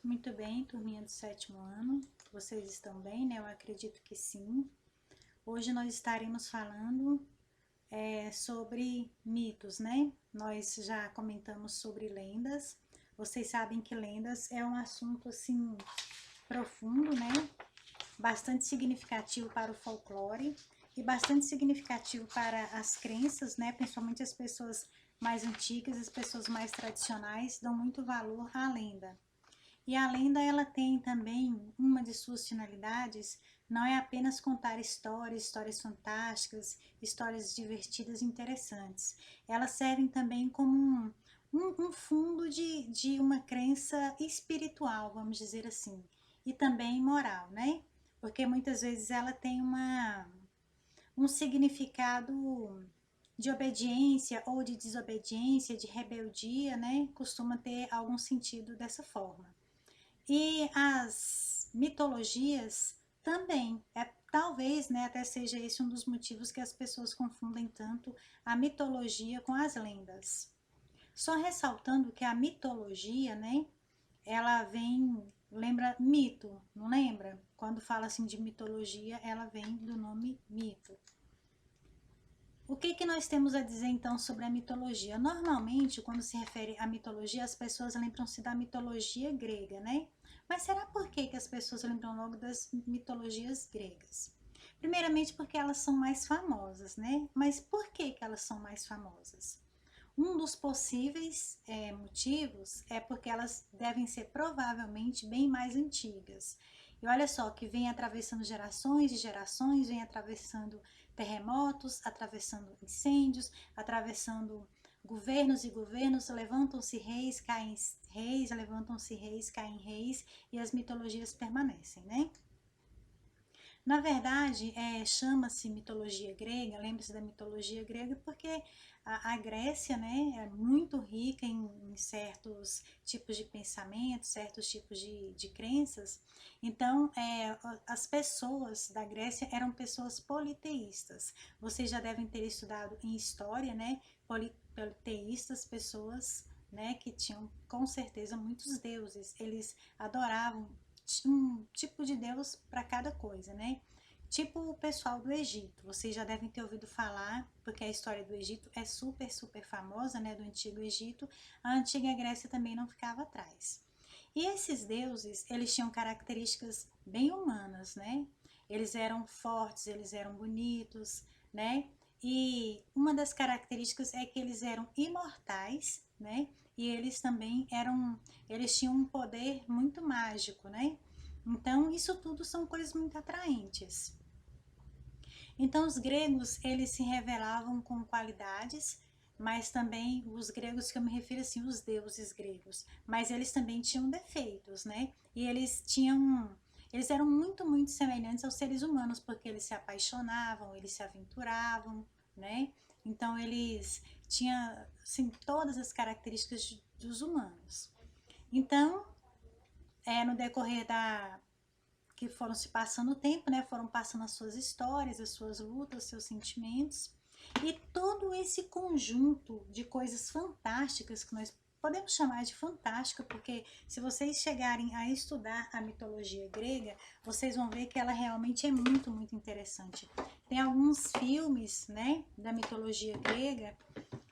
Muito bem, turminha do 7º ano. Vocês estão bem, né? Eu acredito que sim. Hoje nós estaremos falando sobre mitos, né? Nós já comentamos sobre lendas. Vocês sabem que lendas é um assunto, assim, profundo, né? Bastante significativo para o folclore e bastante significativo para as crenças, né? Principalmente as pessoas mais antigas, as pessoas mais tradicionais dão muito valor à lenda. E a lenda, ela tem também uma de suas finalidades, não é apenas contar histórias, histórias fantásticas, histórias divertidas e interessantes. Elas servem também como um fundo de uma crença espiritual, vamos dizer assim, e também moral, né? Porque muitas vezes ela tem um significado de obediência ou de desobediência, de rebeldia, né? Costuma ter algum sentido dessa forma. E as mitologias também, talvez, né, até seja esse um dos motivos que as pessoas confundem tanto a mitologia com as lendas. Só ressaltando que a mitologia, né, ela vem, lembra mito, não lembra? Quando fala assim de mitologia, ela vem do nome mito. O que nós temos a dizer então sobre a mitologia? Normalmente, quando se refere à mitologia, as pessoas lembram-se da mitologia grega, né? Mas será por que as pessoas lembram logo das mitologias gregas? Primeiramente porque elas são mais famosas, né? Mas por que elas são mais famosas? Um dos possíveis motivos é porque elas devem ser provavelmente bem mais antigas. E olha só, que vem atravessando gerações e gerações, vem atravessando terremotos, atravessando incêndios, atravessando governos e governos, levantam-se reis, caem reis, levantam-se reis, caem reis, e as mitologias permanecem, né? Na verdade, chama-se mitologia grega, lembre-se da mitologia grega, porque a Grécia, né, é muito rica em certos tipos de pensamentos, certos tipos de crenças. Então, as pessoas da Grécia eram pessoas politeístas. Vocês já devem ter estudado em história, né, politeístas, pessoas, né, que tinham com certeza muitos deuses. Eles adoravam um tipo de Deus para cada coisa, né? Tipo o pessoal do Egito, vocês já devem ter ouvido falar, porque a história do Egito é super, super famosa, né? Do Antigo Egito, a Antiga Grécia também não ficava atrás. E esses deuses, eles tinham características bem humanas, né? Eles eram fortes, eles eram bonitos, né? E uma das características é que eles eram imortais, né? E eles também eles tinham um poder muito mágico, né? Então, isso tudo são coisas muito atraentes. Então, os gregos, eles se revelavam com qualidades, mas também os gregos, que eu me refiro assim, os deuses gregos, mas eles também tinham defeitos, né? E eles eram muito, muito semelhantes aos seres humanos, porque eles se apaixonavam, eles se aventuravam, né? Então, eles tinham, assim, todas as características dos humanos. Então, no decorrer que foram se passando o tempo, né? Foram passando as suas histórias, as suas lutas, os seus sentimentos. E todo esse conjunto de coisas fantásticas, que nós podemos chamar de fantástica, porque se vocês chegarem a estudar a mitologia grega, vocês vão ver que ela realmente é muito, muito interessante. Tem alguns filmes, né, da mitologia grega,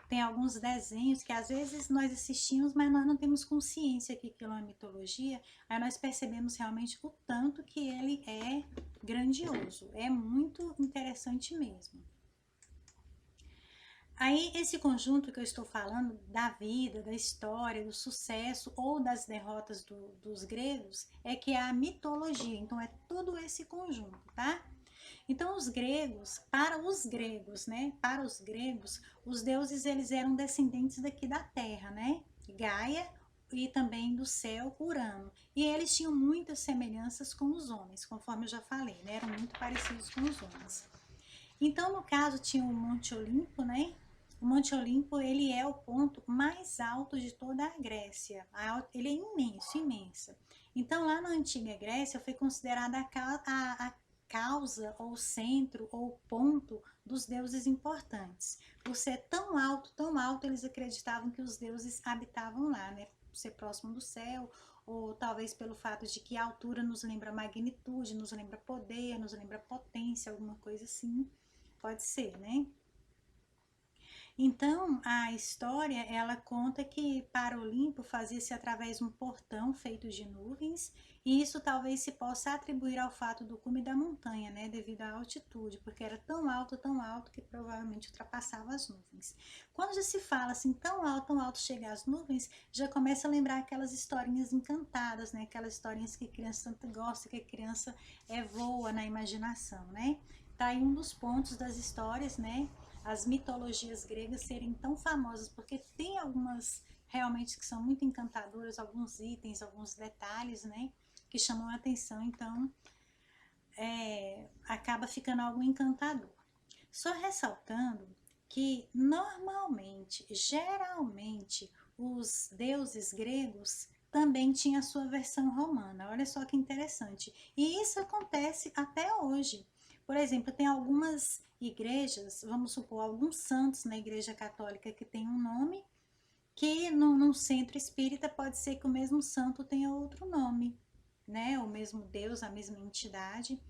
tem alguns desenhos que às vezes nós assistimos, mas nós não temos consciência que aquilo é uma mitologia, aí nós percebemos realmente o tanto que ele é grandioso, é muito interessante mesmo. Aí esse conjunto que eu estou falando da vida, da história, do sucesso ou das derrotas dos gregos é que é a mitologia, então é todo esse conjunto, tá? Então para os gregos, né? Para os gregos, os deuses eles eram descendentes daqui da Terra, né? Gaia e também do céu Urano. E eles tinham muitas semelhanças com os homens, conforme eu já falei, né? Eram muito parecidos com os homens. Então, no caso, tinha o Monte Olimpo, né? O Monte Olimpo, ele é o ponto mais alto de toda a Grécia. Ele é imenso, imenso. Então, lá na Antiga Grécia, foi considerada a causa, ou centro, ou ponto dos deuses importantes. Por ser tão alto, eles acreditavam que os deuses habitavam lá, né? ser próximo do céu, ou talvez pelo fato de que a altura nos lembra magnitude, nos lembra poder, nos lembra potência, alguma coisa assim, pode ser, né? Então, a história, ela conta que para o Olimpo fazia-se através de um portão feito de nuvens, e isso talvez se possa atribuir ao fato do cume da montanha, né, devido à altitude, porque era tão alto que provavelmente ultrapassava as nuvens. Quando já se fala assim, tão alto chega às nuvens, já começa a lembrar aquelas historinhas encantadas, né, aquelas historinhas que a criança tanto gosta, que a criança voa na imaginação, né? Tá aí um dos pontos das histórias, né? As mitologias gregas serem tão famosas, porque tem algumas realmente que são muito encantadoras, alguns itens, alguns detalhes, né, que chamam a atenção, então acaba ficando algo encantador. Só ressaltando que normalmente, geralmente, os deuses gregos também tinham a sua versão romana. Olha só que interessante. E isso acontece até hoje. Por exemplo, tem algumas igrejas, vamos supor, alguns santos na igreja católica que tem um nome, que num centro espírita pode ser que o mesmo santo tenha outro nome, né? O mesmo Deus, a mesma entidade.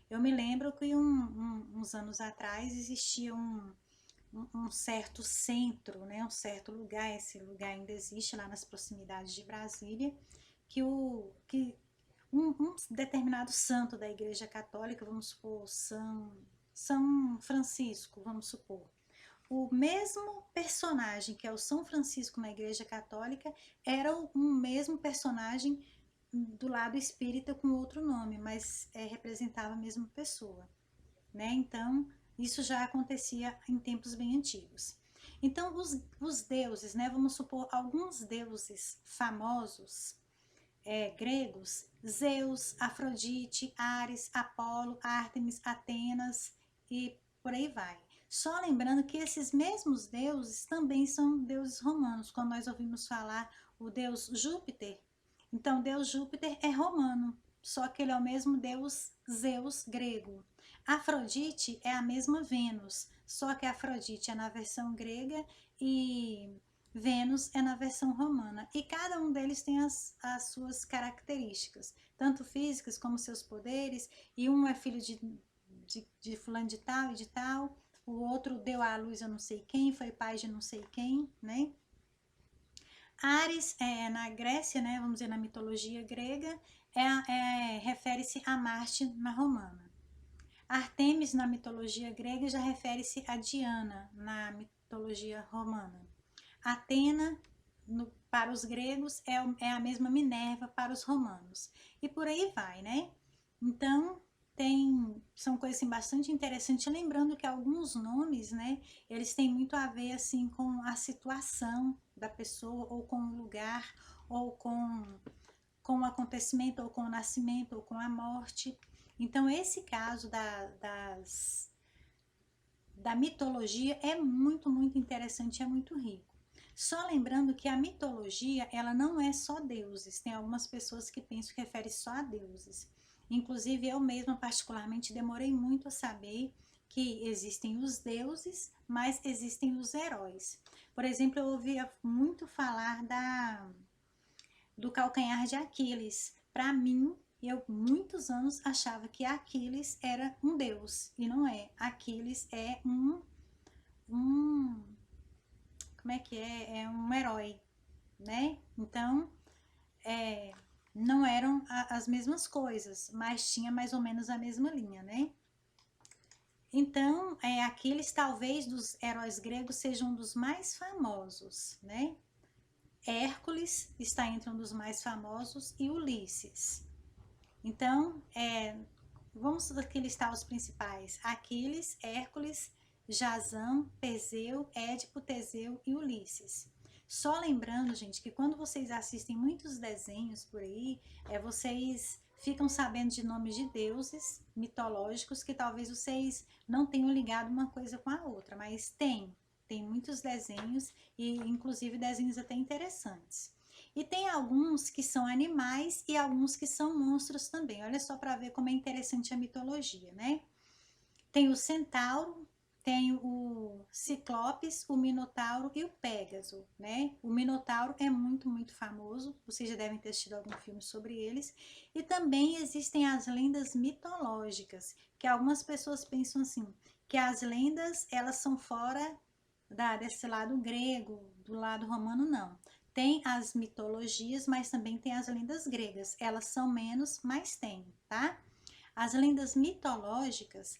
Eu me lembro que uns anos atrás existia um certo centro, né? Um certo lugar, esse lugar ainda existe lá nas proximidades de Brasília, que um determinado santo da Igreja Católica, vamos supor, São Francisco, vamos supor, o mesmo personagem que é o São Francisco na Igreja Católica era um mesmo personagem do lado espírita com outro nome, mas representava a mesma pessoa, né? Então, isso já acontecia em tempos bem antigos. Então, os deuses, né? Vamos supor, alguns deuses famosos gregos, Zeus, Afrodite, Ares, Apolo, Ártemis, Atenas e por aí vai. Só lembrando que esses mesmos deuses também são deuses romanos. Quando nós ouvimos falar o deus Júpiter, então Deus Júpiter é romano, só que ele é o mesmo deus Zeus grego. Afrodite é a mesma Vênus, só que Afrodite é na versão grega e Vênus é na versão romana, e cada um deles tem as suas características, tanto físicas como seus poderes, e um é filho de fulano de tal e de tal, o outro deu à luz a não sei quem, foi pai de não sei quem, né? Ares, na Grécia, né, vamos dizer, na mitologia grega, refere-se a Marte na romana. Artemis, na mitologia grega, já refere-se a Diana, na mitologia romana. Atena, para os gregos, é a mesma Minerva para os romanos. E por aí vai, né? Então, são coisas assim, bastante interessantes. Lembrando que alguns nomes, né, eles têm muito a ver assim, com a situação da pessoa, ou com o lugar, ou com o acontecimento, ou com o nascimento, ou com a morte. Então, esse caso da mitologia é muito, muito interessante, é muito rico. Só lembrando que a mitologia, ela não é só deuses. Tem algumas pessoas que pensam que refere só a deuses. Inclusive, eu mesma, particularmente, demorei muito a saber que existem os deuses, mas existem os heróis. Por exemplo, eu ouvia muito falar do calcanhar de Aquiles. Para mim, eu muitos anos achava que Aquiles era um deus, e não é. Aquiles é como é que é um herói, né? Então, não eram as mesmas coisas, mas tinha mais ou menos a mesma linha, né? Então, Aquiles talvez dos heróis gregos seja um dos mais famosos, né? Hércules está entre um dos mais famosos e Ulisses. Então, vamos aqui listar os principais: Aquiles, Hércules, Jasão, Perseu, Édipo, Teseu e Ulisses. Só lembrando, gente, que quando vocês assistem muitos desenhos por aí, vocês ficam sabendo de nomes de deuses mitológicos que talvez vocês não tenham ligado uma coisa com a outra, mas tem muitos desenhos, e inclusive desenhos até interessantes. E tem alguns que são animais e alguns que são monstros também. Olha só para ver como é interessante a mitologia, né? Tem o centauro, tem o Ciclopes, o Minotauro e o Pégaso, né? O Minotauro é muito, muito famoso, vocês já devem ter assistido algum filme sobre eles. E também existem as lendas mitológicas, que algumas pessoas pensam assim, que as lendas, elas são fora desse lado grego, do lado romano, não. Tem as mitologias, mas também tem as lendas gregas. Elas são menos, mas tem, tá? As lendas mitológicas,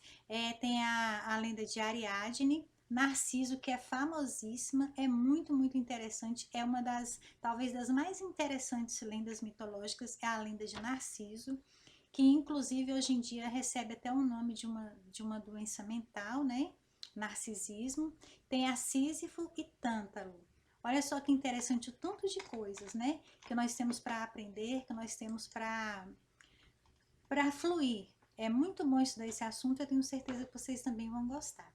tem a lenda de Ariadne, Narciso, que é famosíssima, é muito, muito interessante, é uma das, talvez das mais interessantes lendas mitológicas, é a lenda de Narciso, que inclusive hoje em dia recebe até o nome de uma doença mental, né? Narcisismo. Tem a Sísifo e Tântalo. Olha só que interessante o tanto de coisas, né? Que nós temos para aprender, que nós temos para fluir. É muito bom estudar esse assunto, eu tenho certeza que vocês também vão gostar.